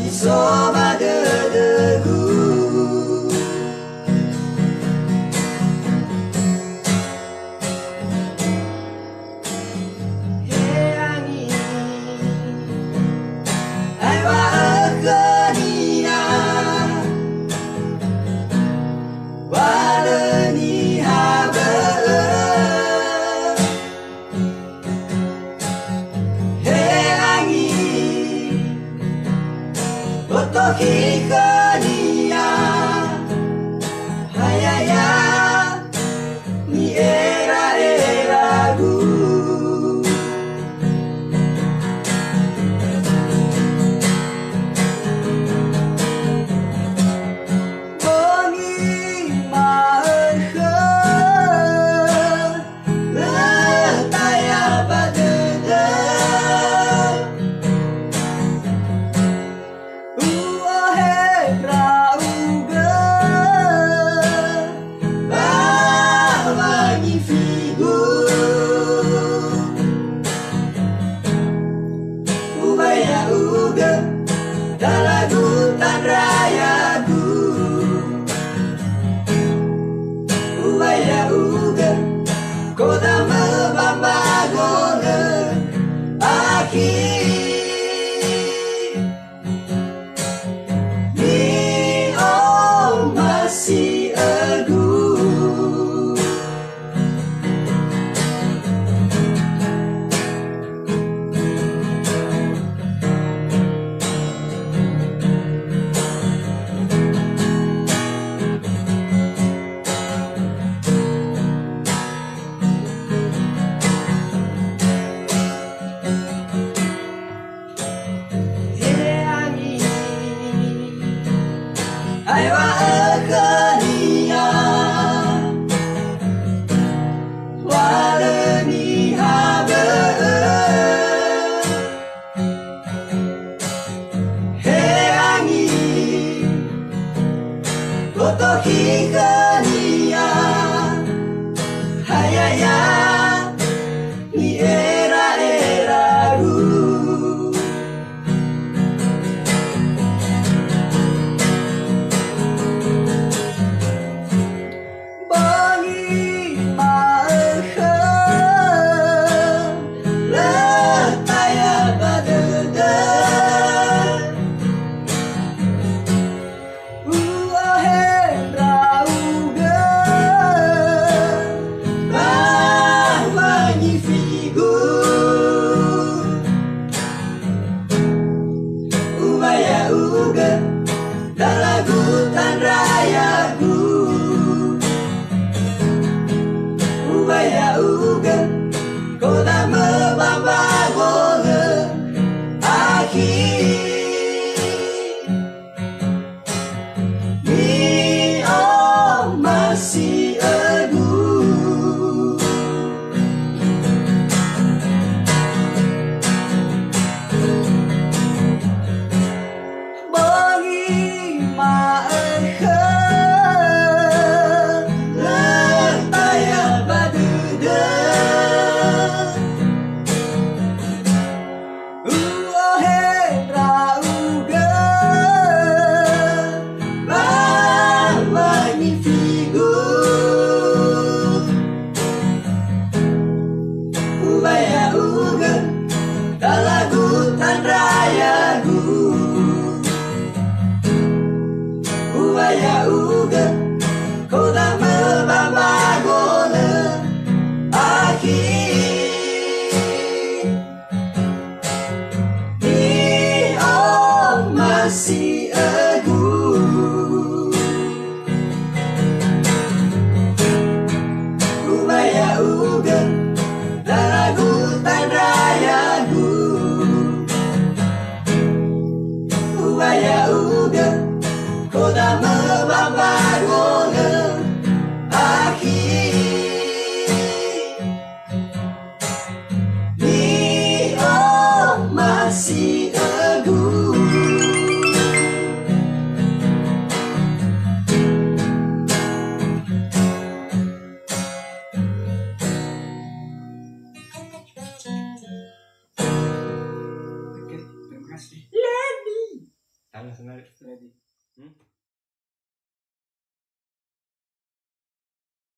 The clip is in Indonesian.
Soba dedeku Hei angin Ai wa akenia Waleni habe Hei angin Otoki kania Hayaya Ni era-eragu Bongi mahe Letaya badede Dalagutan rayaku Ubaya uga Kota mebambagone Aki Ni om masih egu Ai wa akenia Waleni habe Hei angin Otoki kania Hayaya Ni era-eragu Dalagutan rayaku Ubaya uga Kota mebambagone Aki Ni om masih egu Dalagutan rayaku Ubaya uga Kota mebambagone Aki Ni om masih egu Ubaya uga Dalagutan rayaku Ubaya uga Kota mebambagone Aki Ni om masih egu Lenny. sana Sunedi.